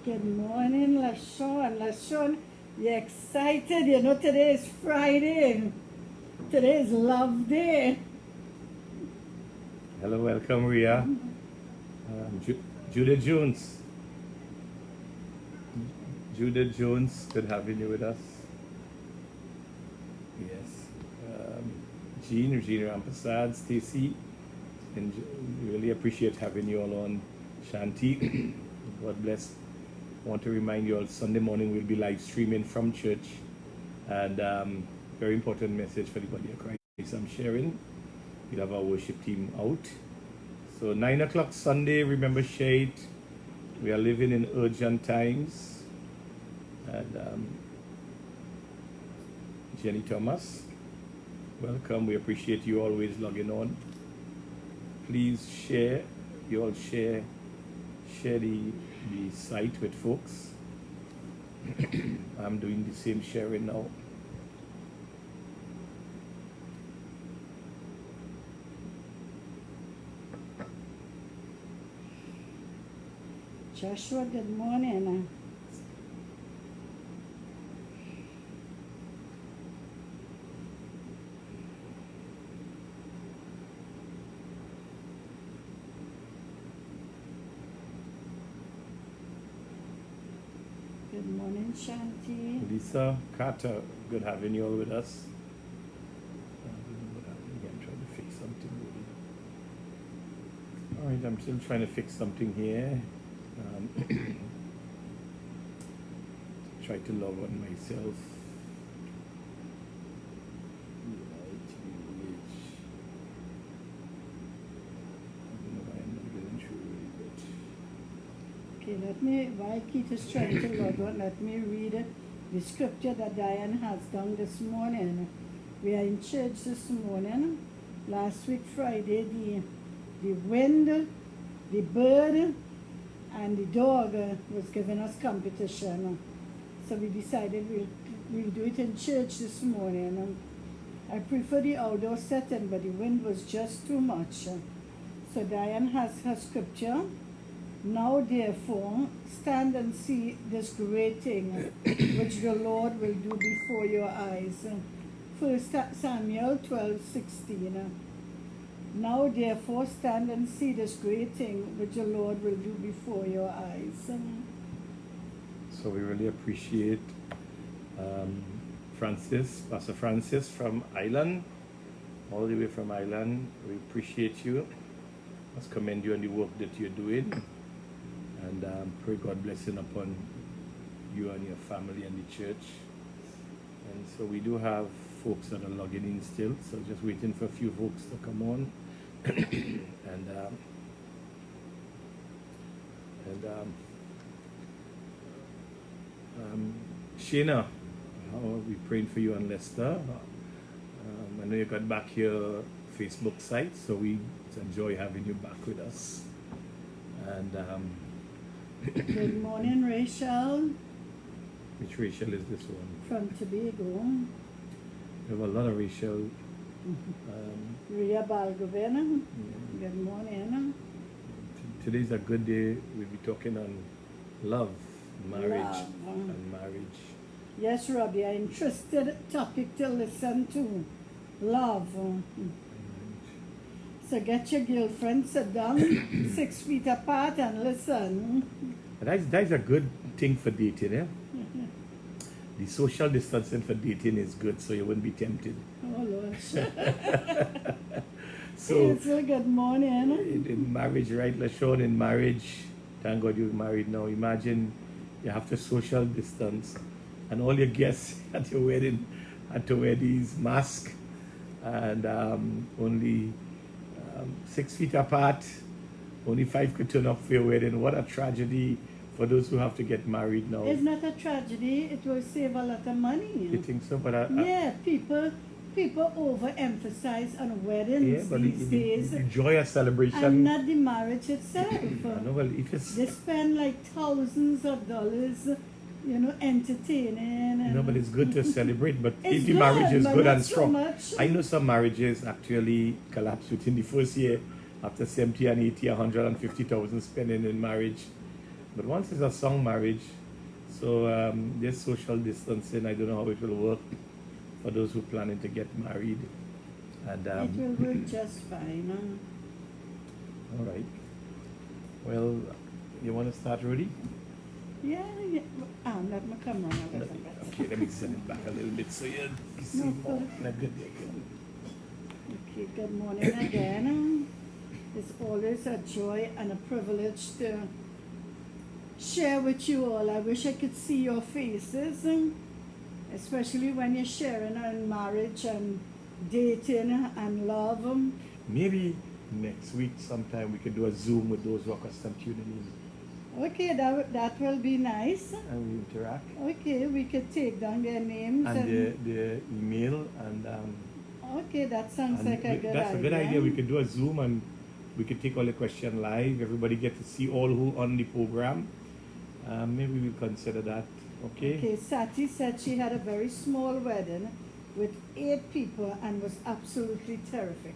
Good morning, LaShawn. LaShawn, you excited? You know today is Friday. Today is Love Day. Hello, welcome, Ria. Judith Jones. Judith Jones, good having you with us. Yes. Jean Rampasad, Stacy, and really appreciate having you all on. Shanti, God bless. I want to remind you all, Sunday morning we'll be live streaming from church, and very important message for the body of Christ I'm sharing. We'll have our worship team out. So 9 o'clock Sunday, remember Shade, we are living in urgent times. And Jenny Thomas, welcome. We appreciate you always logging on. Please share, you all share the site with folks. I'm doing the same sharing now. Joshua, good morning. Good morning, Shanti. Lisa Carter, good having you all with us. I'm trying to fix something. All right, I'm still trying to fix something here. Try to log on myself. Okay, while Keith is trying to log on, let me read the scripture that Diane has done this morning. We are in church this morning. Last week, Friday, the wind, the bird, and the dog was giving us competition. So we decided we'll do it in church this morning. I prefer the outdoor setting, but the wind was just too much. So Diane has her scripture. Now therefore, stand and see this great thing which the Lord will do before your eyes. 1 Samuel 12:16. Now therefore, stand and see this great thing which the Lord will do before your eyes. So we really appreciate Pastor Francis from Ireland, all the way from Ireland. We appreciate you. Let's commend you on the work that you're doing. And pray God blessing upon you and your family and the church. And so we do have folks that are logging in still, so just waiting for a few folks to come on. Shana, how are we praying for you and Lester? I know you got back your Facebook site, so we enjoy having you back with us. And Good morning, Rachel. Which Rachel is this one? From Tobago. We have a lot of Rachel. Ria Balgovena. Yeah. Good morning. Today's a good day. We'll be talking on love, marriage, Love. and marriage. Yes, Robbie, an interested topic to listen to. Love. So get your girlfriend, sit down 6 feet apart and listen. That's a good thing for dating, eh? The social distancing for dating is good, so you wouldn't be tempted. Oh, Lord. So, It's a good morning. in marriage, right, LaShawn, in marriage, thank God you're married now. Imagine you have to social distance, and all your guests at your wedding had to wear these masks, and only 6 feet apart, only 5 could turn up for your wedding. What a tragedy for those who have to get married now. It's not a tragedy. It will save a lot of money. You think so? But Yeah, people overemphasize on weddings these days. the joy of celebration. And not the marriage itself. No, well, if it's They spend like thousands of dollars, entertaining. no, but it's good to celebrate. But It's if the good, marriage is but good not and so strong, much. I know some marriages actually collapse within the first year after 70 and 80, 150,000 spending in marriage. But once it's a song marriage, so this social distancing, I don't know how it will work for those who planning to get married. And It will work just fine. all right. Well, you want to start, Rudy? Yeah, yeah. Let me come on a little bit. Okay, let me send it back a little bit so you see No, more. good. Like, good, good. Okay, good morning again. It's always a joy and a privilege to share with you all. I wish I could see your faces, especially when you're sharing on marriage and dating and love. Maybe next week sometime we could do a Zoom with those rockers and tuning in Okay, that will be nice. and we interact. Okay, we could take down their names And the email and okay, that sounds and like a good that's idea. a good idea. We could do a Zoom and we could take all the question live. Everybody get to see all who on the program. Maybe we'll consider that. Okay. Okay, Sati said she had a very small wedding with 8 people and was absolutely terrific.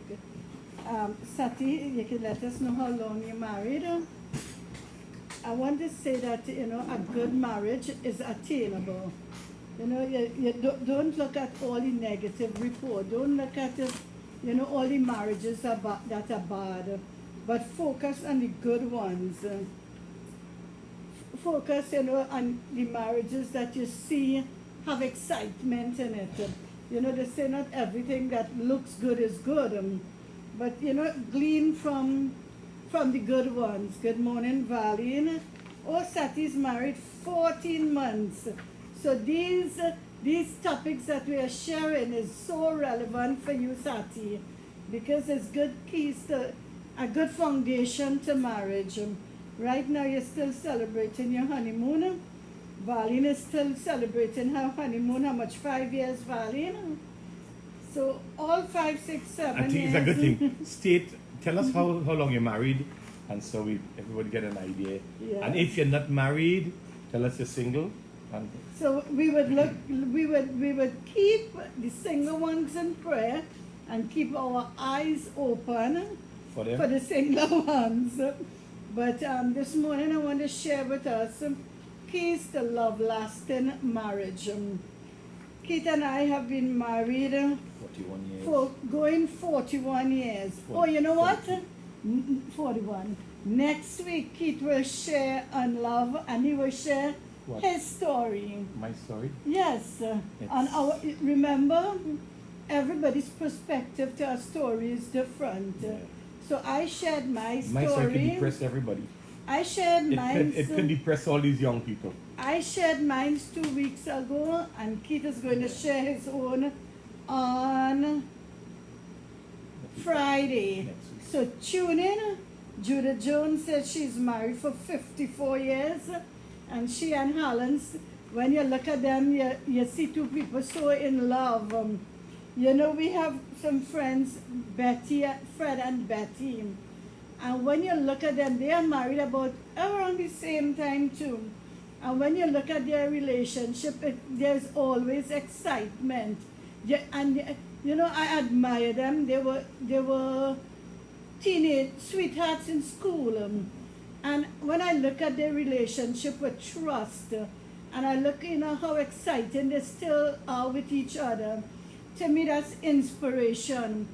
Sati, you can let us know how long you're married. I want to say that, a good marriage is attainable. You don't look at all the negative report. Don't look at, all the marriages that are bad. But focus on the good ones. Focus, on the marriages that you see have excitement in it. They say not everything that looks good is good. But, glean from the good ones. Good morning, Valine. Oh, Sati's married 14 months. So these topics that we are sharing is so relevant for you, Sati, because it's good keys to a good foundation to marriage. Right now, you're still celebrating your honeymoon. Valine is still celebrating her honeymoon. How much? 5 years, Valine? So all 5, 6, 7 I think years. it's a good thing. Tell us how long you're married, and so everybody get an idea. Yeah. And if you're not married, tell us you're single. And So we would keep the single ones in prayer and keep our eyes open for them. for the single ones. But this morning I want to share with us keys to love-lasting marriage. Keith and I have been married 41 years. for going 41 years. Oh, you know what? 41. Next week, Keith will share on love and he will share What? his story. My story. Yes. On remember, everybody's perspective to a story is different. Yeah. So I shared my story. My story could depress everybody. I shared mine. It could depress all these young people. I shared mine 2 weeks ago, and Keith is going to share his own on Friday. Next week. So tune in. Judith Jones says she's married for 54 years, and she and Hollins, when you look at them, you see 2 people so in love. We have some friends, Fred and Betty, and when you look at them, they are married about around the same time too. And when you look at their relationship, there's always excitement. I admire them. They were teenage sweethearts in school. And when I look at their relationship with trust, and I look, how exciting they still are with each other, to me that's inspiration.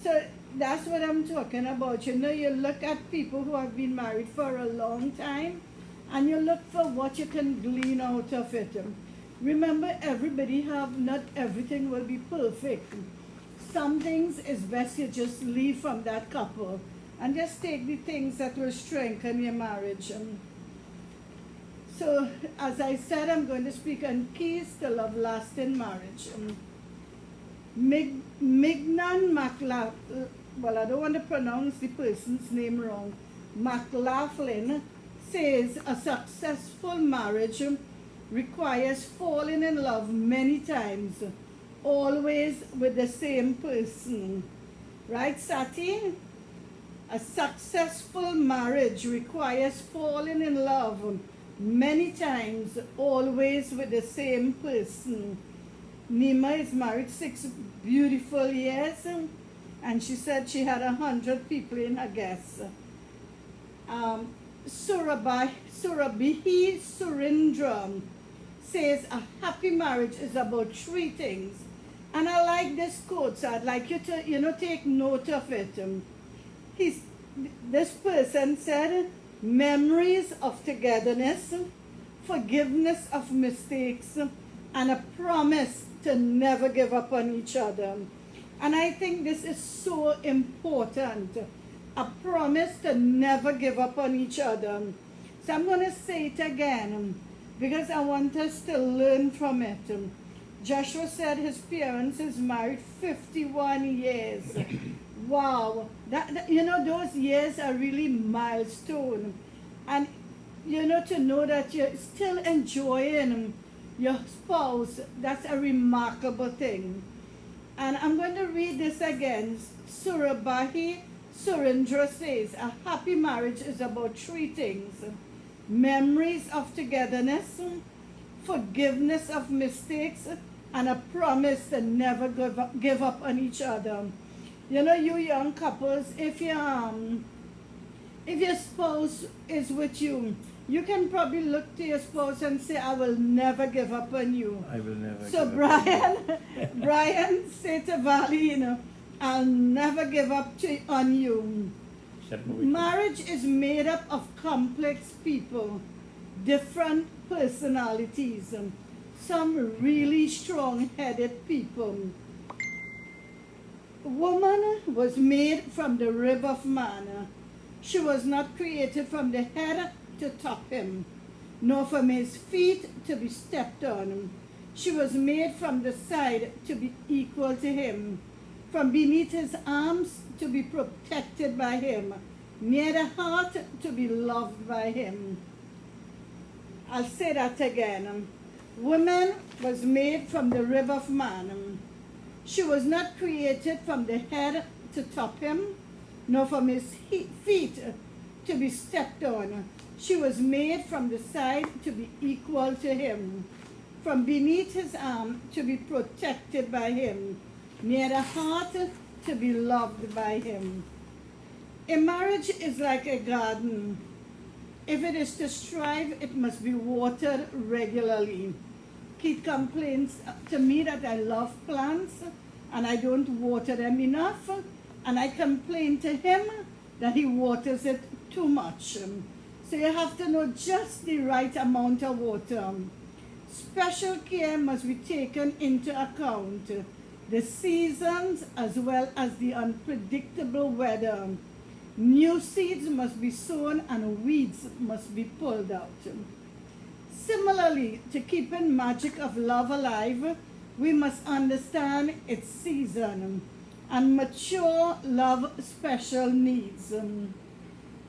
So that's what I'm talking about. You look at people who have been married for a long time, and you look for what you can glean out of it. Remember, not everything will be perfect. Some things is best you just leave from that couple and just take the things that will strengthen your marriage. So, as I said, I'm going to speak on keys to love-lasting marriage. Mignon McLaughlin, well, I don't want to pronounce the person's name wrong, McLaughlin, says a successful marriage requires falling in love many times, always with the same person. Right, Sati? A successful marriage requires falling in love many times, always with the same person. Nima is married 6 beautiful years, and she said she had 100 people in her guests. Surabihi Surindram says a happy marriage is about three things. And I like this quote, so I'd like you to, take note of it. This person said, memories of togetherness, forgiveness of mistakes, and a promise to never give up on each other. And I think this is so important. A promise to never give up on each other. So I'm going to say it again because I want us to learn from it. Joshua said his parents is married 51 years. Wow. Those years are really milestone. And, to know that you're still enjoying your spouse, that's a remarkable thing. And I'm going to read this again. Surabahi Surendra says, a happy marriage is about three things. Memories of togetherness, forgiveness of mistakes, and a promise to never give up on each other. You young couples, if your spouse is with you, you can probably look to your spouse and say, I will never give up on you. I will never So give up on you. Brian said to Valley, I'll never give up on you. Marriage is made up of complex people, different personalities, some really strong-headed people. Woman was made from the rib of man. She was not created from the head to top him, nor from his feet to be stepped on. She was made from the side to be equal to him, from beneath his arms to be protected by him, near the heart to be loved by him. I'll say that again. Woman was made from the rib of man. She was not created from the head to top him, nor from his feet to be stepped on. She was made from the side to be equal to him, from beneath his arm to be protected by him, near the heart to be loved by him. A marriage is like a garden. If it is to thrive, it must be watered regularly. Keith complains to me that I love plants and I don't water them enough, and I complain to him that he waters it too much. So you have to know just the right amount of water. Special care must be taken into account, the seasons as well as the unpredictable weather. New seeds must be sown and weeds must be pulled out. Similarly, to keeping magic of love alive, we must understand its season and mature love special needs.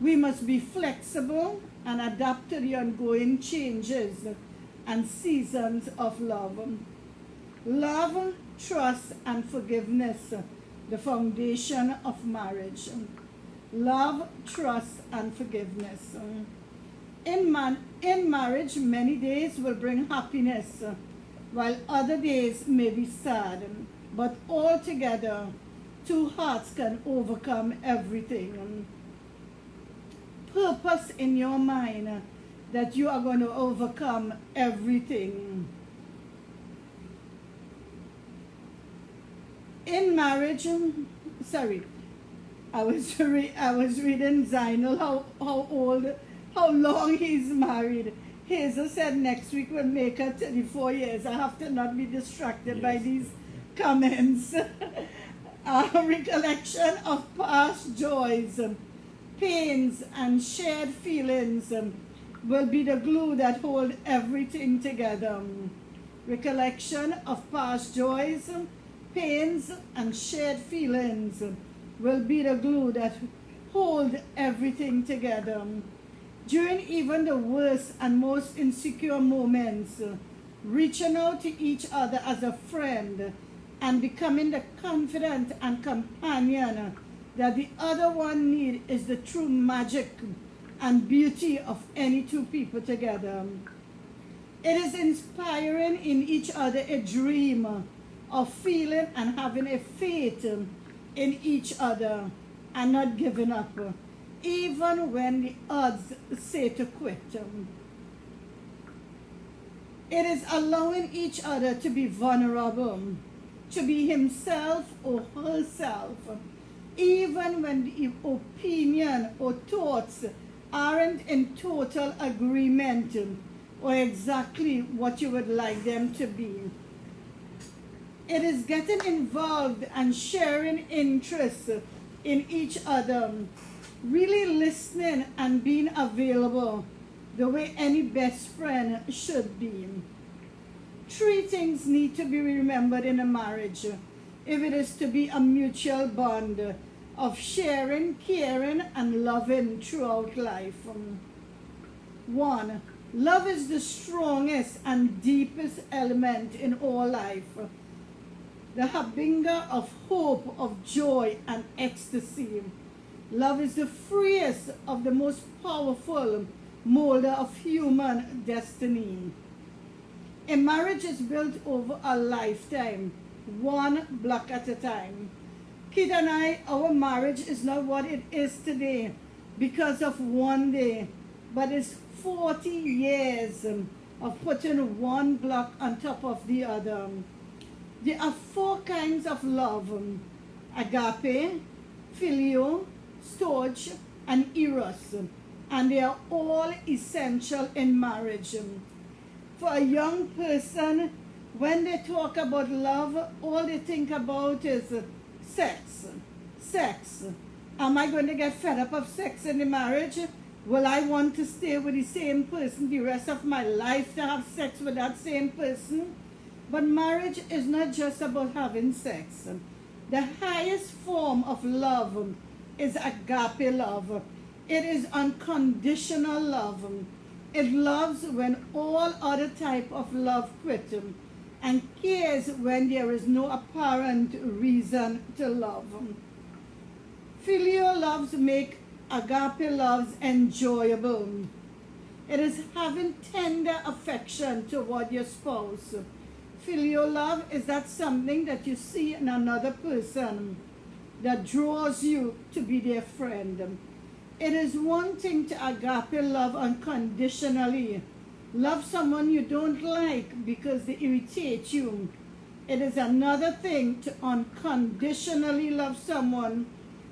We must be flexible and adapt to the ongoing changes and seasons of love. Love, trust, and forgiveness, the foundation of marriage. Love, trust, and forgiveness. In marriage, many days will bring happiness, while other days may be sad. But altogether, two hearts can overcome everything. Purpose in your mind that you are going to overcome everything. In marriage, I was reading Zainul how long he's married. Hazel said next week will make her 34 years. I have to not be distracted by these comments. Recollection of past joys, pains, and shared feelings will be the glue that hold everything together. Recollection of past joys, pains, and shared feelings will be the glue that hold everything together. During even the worst and most insecure moments, reaching out to each other as a friend and becoming the confidant and companion that the other one needs is the true magic and beauty of any two people together. It is inspiring in each other a dream of feeling and having a faith in each other and not giving up. even when the odds say to quit. It is allowing each other to be vulnerable, to be himself or herself, even when the opinion or thoughts aren't in total agreement or exactly what you would like them to be. It is getting involved and sharing interests in each other, really listening and being available the way any best friend should be. 3 things need to be remembered in a marriage if it is to be a mutual bond of sharing, caring, and loving throughout life. 1. Love is the strongest and deepest element in all life. The harbinger of hope, of joy, and ecstasy. Love is the freest of the most powerful molder of human destiny. A marriage is built over a lifetime, one block at a time. Kid and I, our marriage is not what it is today because of one day, but it's 40 years of putting one block on top of the other. There are 4 kinds of love: agape, phileo, storge, and eros, and they are all essential in marriage. For a young person, when they talk about love, all they think about is sex. Sex. Am I going to get fed up of sex in the marriage? Will I want to stay with the same person the rest of my life to have sex with that same person? But marriage is not just about having sex. The highest form of love is agape love. It is unconditional love. It loves when all other type of love quit, and cares when there is no apparent reason to love. Filial loves make agape loves enjoyable. It is having tender affection toward your spouse. Filial love is that something that you see in another person that draws you to be their friend. It is one thing to agape love unconditionally. Love someone you don't like because they irritate you. It is another thing to unconditionally love someone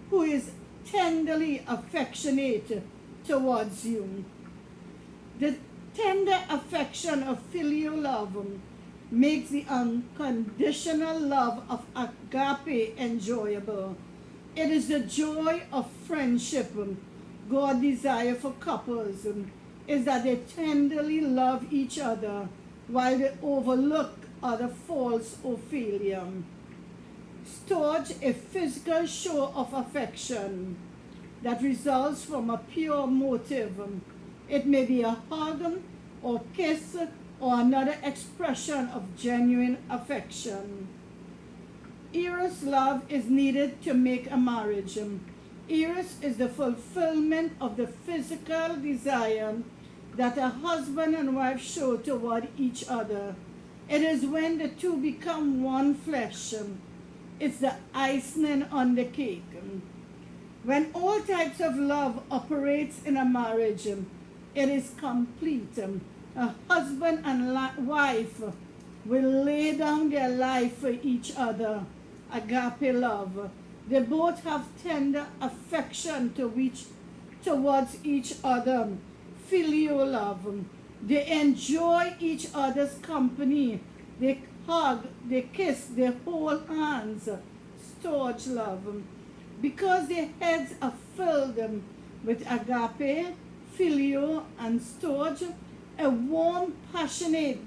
who is tenderly affectionate towards you. The tender affection of filial love makes the unconditional love of agape enjoyable. It is the joy of friendship God desires for couples, is that they tenderly love each other while they overlook other faults or failure. Storge, a physical show of affection that results from a pure motive. It may be a hug or kiss or another expression of genuine affection. Eros love is needed to make a marriage. Eros is the fulfillment of the physical desire that a husband and wife show toward each other. It is when the two become one flesh. It's the icing on the cake. When all types of love operates in a marriage, it is complete. A husband and wife will lay down their life for each other. Agape love. They both have tender affection towards each other. Filial love. They enjoy each other's company. They hug, they kiss, they hold hands. Storge love. Because their heads are filled with agape, filial, and storge, a warm, passionate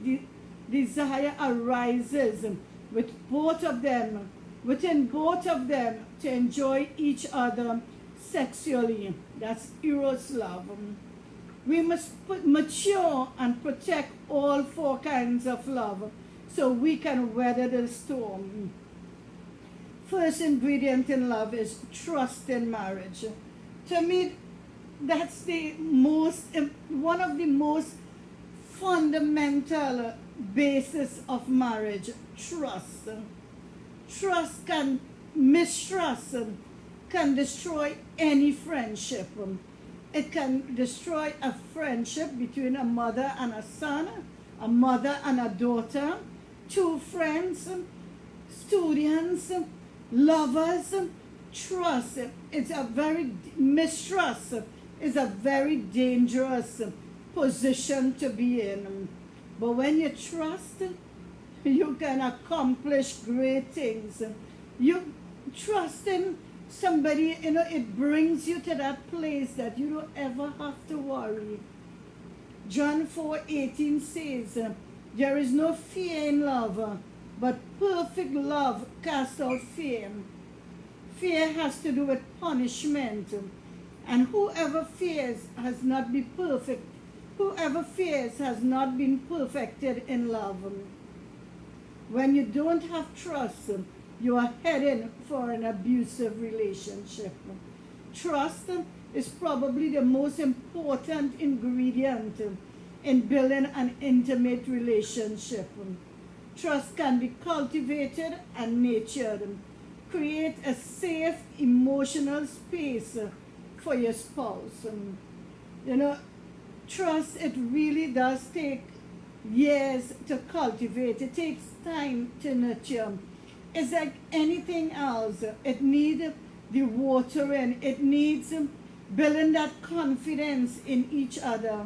desire arises with both of them, within both of them, to enjoy each other sexually. That's Eros love. We must mature and protect all 4 kinds of love so we can weather the storm. First ingredient in love is trust in marriage. To me, that's one of the most fundamental basis of marriage. Trust. Mistrust can destroy any friendship. It can destroy a friendship between a mother and a son, a mother and a daughter, two friends, students, lovers. Trust it's a very mistrust is a very dangerous position to be in. But when you trust, you can accomplish great things. You trust in somebody, it brings you to that place that you don't ever have to worry. John 4:18 says, there is no fear in love, but perfect love casts out fear. Fear has to do with punishment. And whoever fears has not been perfect. Whoever fears has not been perfected in love. When you don't have trust, you are heading for an abusive relationship. Trust is probably the most important ingredient in building an intimate relationship. Trust can be cultivated and nurtured. Create a safe emotional space for your spouse. Trust, it really does take years to cultivate. It takes time to nurture. It's like anything else. It needs the watering. It needs building that confidence in each other.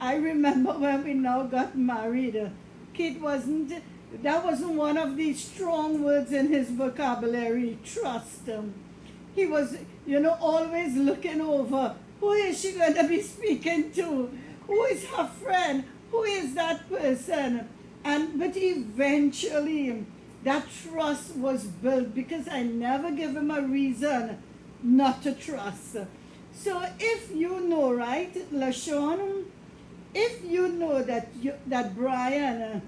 I remember when we now got married, Kit that wasn't one of the strong words in his vocabulary, trust. He was, always looking over, who is she going to be speaking to? Who is her friend? Who is that person? But eventually, that trust was built because I never gave him a reason not to trust. So if you know, right, LaShawn, if you know that Brian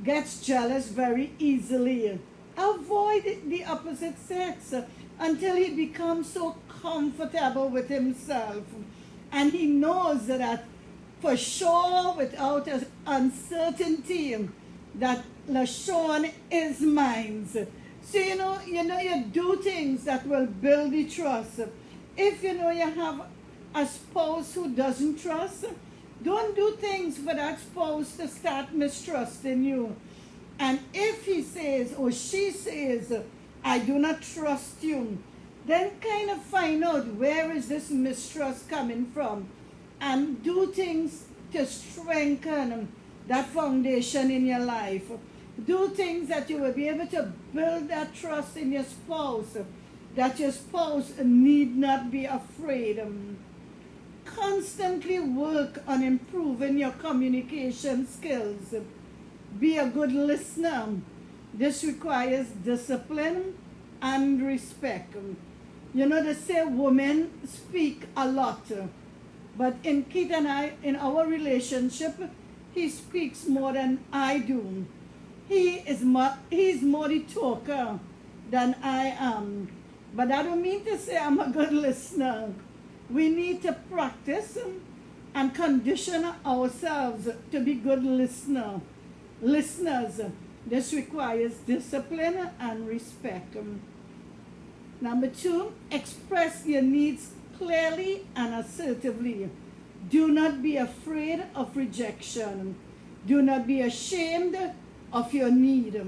gets jealous very easily, avoid the opposite sex until he becomes so comfortable with himself and he knows that for sure, without uncertainty, that LaShawn is mine. So you do things that will build the trust. If you have a spouse who doesn't trust, don't do things for that spouse to start mistrusting you. And if he says or she says, I do not trust you, then kind of find out where is this mistrust coming from and do things to strengthen that foundation in your life. Do things that you will be able to build that trust in your spouse, that your spouse need not be afraid. Constantly work on improving your communication skills. Be a good listener. This requires discipline and respect. They say women speak a lot, but in Kit and I, in our relationship, he speaks more than I do. He's more the talker than I am. But I don't mean to say I'm a good listener. We need to practice and condition ourselves to be good listeners. This requires discipline and respect. Number 2, express your needs clearly and assertively. Do not be afraid of rejection. Do not be ashamed of your need.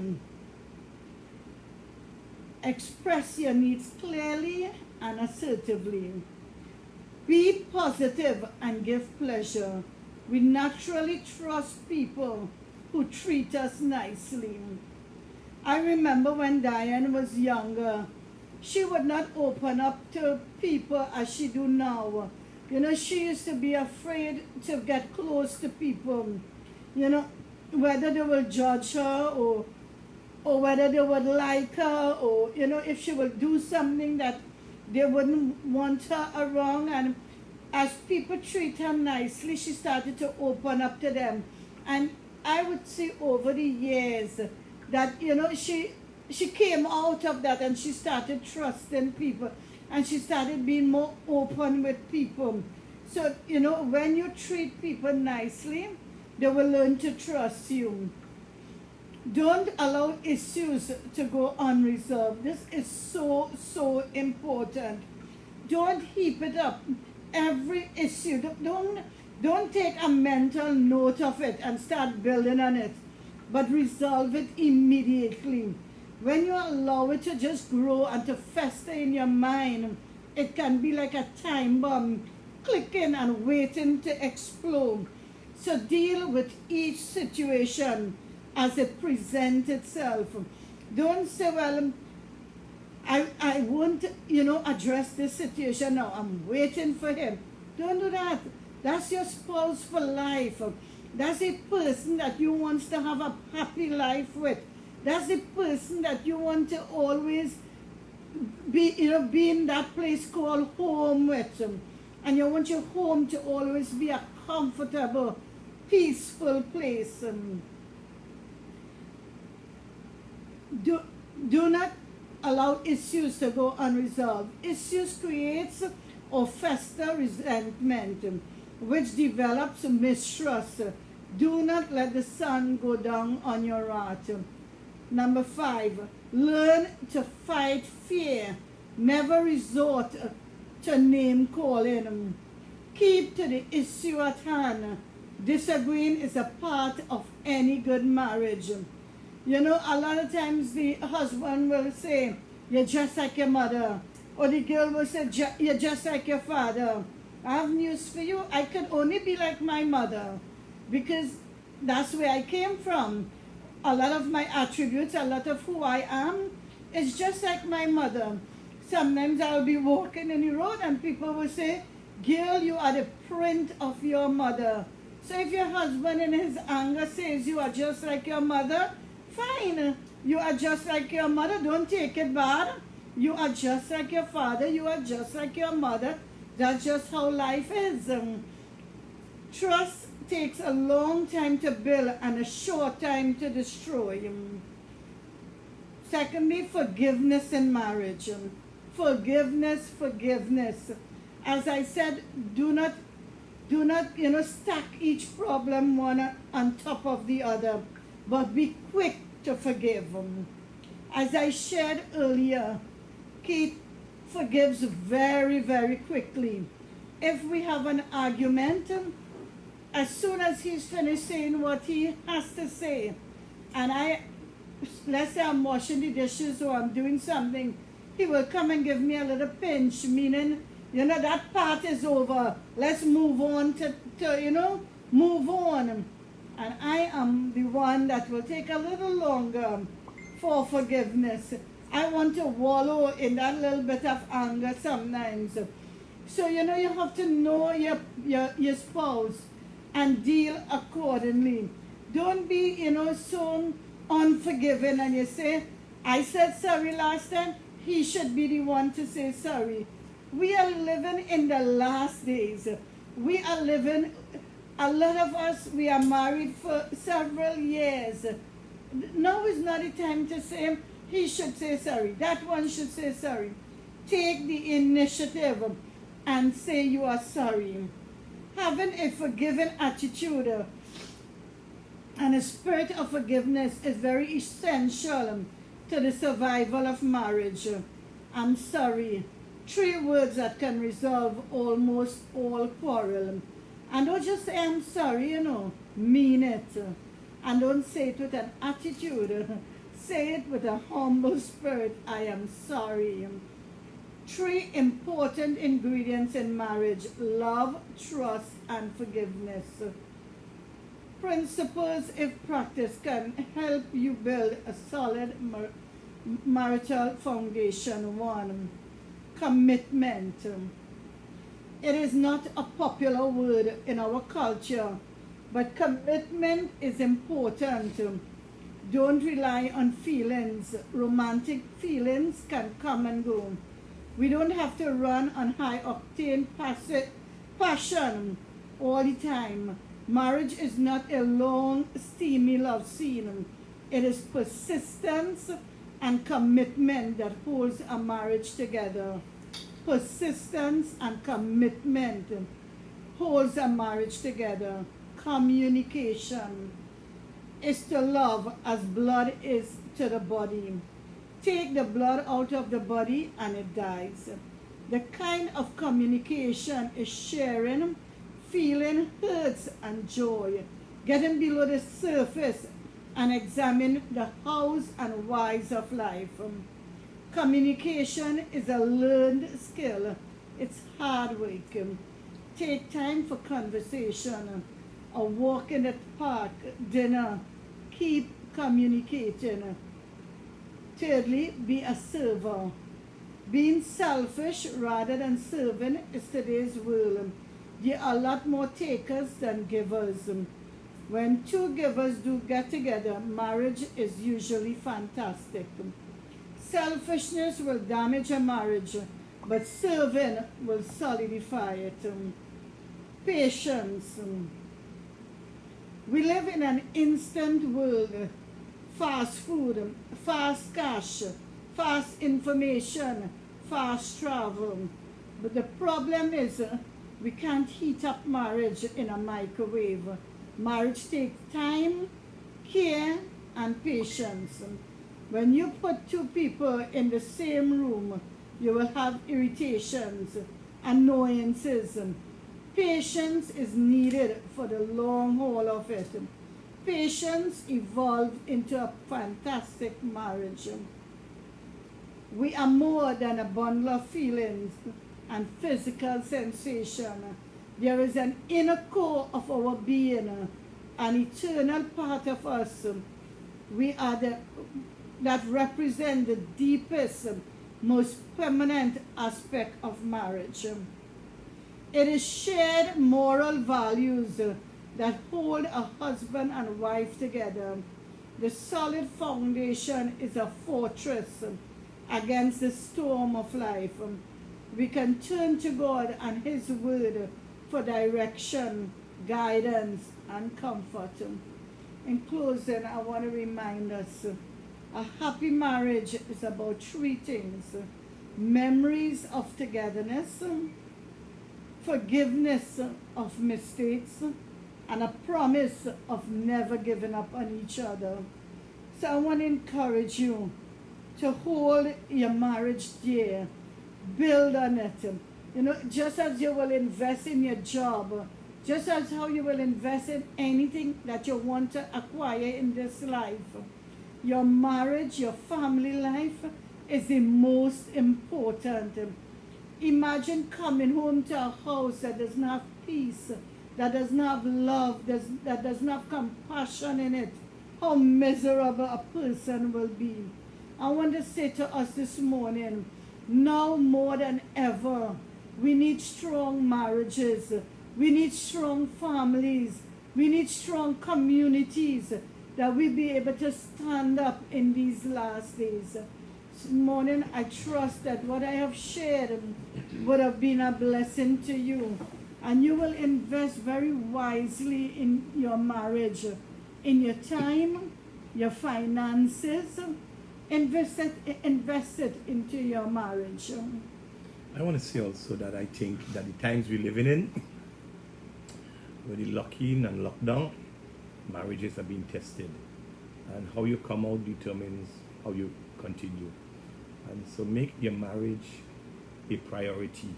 Express your needs clearly and assertively. Be positive and give pleasure. We naturally trust people who treat us nicely. I remember when Diane was younger, she would not open up to people as she do now. She used to be afraid to get close to people, whether they will judge her or whether they would like her, or, if she will do something that they wouldn't want her around. And as people treat her nicely, she started to open up to them. And I would see over the years that, she came out of that and she started trusting people and she started being more open with people. So, when you treat people nicely, they will learn to trust you. Don't allow issues to go unresolved. This is so, so important. Don't heap it up. Every issue. Don't take a mental note of it and start building on it, but resolve it immediately. When you allow it to just grow and to fester in your mind, it can be like a time bomb clicking and waiting to explode. So deal with each situation as it presents itself. Don't say, well, I won't, address this situation now. I'm waiting for him. Don't do that. That's your spouse for life. That's a person that you want to have a happy life with. That's the person that you want to always be in that place called home with. And you want your home to always be a comfortable, peaceful place. Do not allow issues to go unresolved. Issues creates or fester resentment, which develops mistrust. Do not let the sun go down on your wrath. Number 5, learn to fight fear. Never resort to name calling. Keep to the issue at hand. Disagreeing is a part of any good marriage. A lot of times the husband will say, you're just like your mother. Or the girl will say, you're just like your father. I have news for you. I can only be like my mother because that's where I came from. A lot of my attributes, a lot of who I am is just like my mother. Sometimes I'll be walking in the road and people will say, girl, you are the print of your mother. So if your husband in his anger says you are just like your mother, fine. You are just like your mother. Don't take it bad. You are just like your father. You are just like your mother. That's just how life is. Trust takes a long time to build and a short time to destroy. Secondly, forgiveness in marriage. Forgiveness. As I said, do not stack each problem one on top of the other, but be quick to forgive. As I shared earlier, Keith forgives very, very quickly. If we have an argument, as soon as he's finished saying what he has to say, and let's say I'm washing the dishes or I'm doing something, he will come and give me a little pinch, meaning, that part is over. Let's move on move on. And I am the one that will take a little longer for forgiveness. I want to wallow in that little bit of anger sometimes. So, you have to know your spouse and deal accordingly. Don't be, so unforgiving and you say, I said sorry last time, he should be the one to say sorry. We are living in the last days. A lot of us, we are married for several years. Now is not the time to say, he should say sorry, that one should say sorry. Take the initiative and say you are sorry. Having a forgiving attitude and a spirit of forgiveness is very essential to the survival of marriage. I'm sorry. 3 words that can resolve almost all quarrel. And don't just say I'm sorry, mean it. And don't say it with an attitude. Say it with a humble spirit. I am sorry. 3 important ingredients in marriage: love, trust, and forgiveness. Principles, if practiced, can help you build a solid marital foundation. 1, commitment. It is not a popular word in our culture, but commitment is important. Don't rely on feelings. Romantic feelings can come and go. We don't have to run on high-octane passion all the time. Marriage is not a long, steamy love scene. It is persistence and commitment that holds a marriage together. Persistence and commitment holds a marriage together. Communication. is to love as blood is to the body. Take the blood out of the body and it dies. The kind of communication is sharing, feeling hurts and joy, getting below the surface and examine the hows and whys of life. Communication is a learned skill. It's hard work. Take time for conversation, a walk in the park, dinner. Keep communicating. Thirdly, be a server. Being selfish rather than serving is today's world. There are a lot more takers than givers. When two givers do get together, marriage is usually fantastic. Selfishness will damage a marriage, but serving will solidify it. Patience. We live in an instant world. Fast food, fast cash, fast information, fast travel. But the problem is we can't heat up marriage in a microwave. Marriage takes time, care, and patience. When you put two people in the same room, you will have irritations, annoyances. Patience is needed for the long haul of it. Patience evolved into a fantastic marriage. We are more than a bundle of feelings and physical sensation. There is an inner core of our being, an eternal part of us. We are that represent the deepest, most permanent aspect of marriage. It is shared moral values that hold a husband and wife together. The solid foundation is a fortress against the storm of life. We can turn to God and His Word for direction, guidance, and comfort. In closing, I want to remind us a happy marriage is about three things: memories of togetherness, forgiveness of mistakes, and a promise of never giving up on each other. So I want to encourage you to hold your marriage dear, build on it. You know, just as you will invest in your job, just as how you will invest in anything that you want to acquire in this life, your marriage, your family life is the most important. Imagine coming home to a house that does not have peace, that does not have love, that does not have compassion in it. How miserable a person will be. I want to say to us this morning, now more than ever, we need strong marriages. We need strong families. We need strong communities that we be able to stand up in these last days. This morning, I trust that what I have shared would have been a blessing to you. And you will invest very wisely in your marriage, in your time, your finances. Invest it into your marriage. I want to say also that I think that the times we're living in, with the lock-in and lockdown, marriages are being tested. And how you come out determines how you continue. And so make your marriage a priority.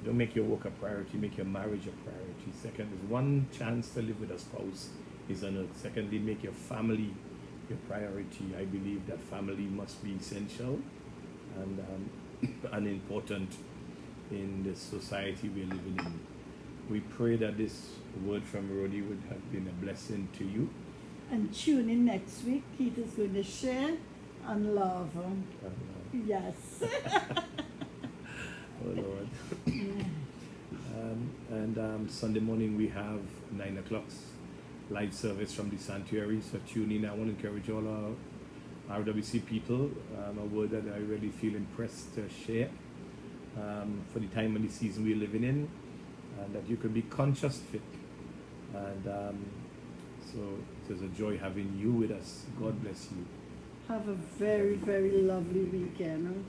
Don't make your work a priority, make your marriage a priority. Second is one chance to live with a spouse is on earth. Secondly, make your family your priority. I believe that family must be essential and important in the society we're living in. We pray that this word from Rodi would have been a blessing to you. And tune in next week. Keith is going to share on love. Yes. Oh Lord. Sunday morning we have 9 o'clock live service from the sanctuary. So tune in. I want to encourage all our RWC people. A word that I really feel impressed to share for the time and the season we're living in, and that you can be conscious fit. And so it is a joy having you with us. God bless you. Have a very, very lovely weekend.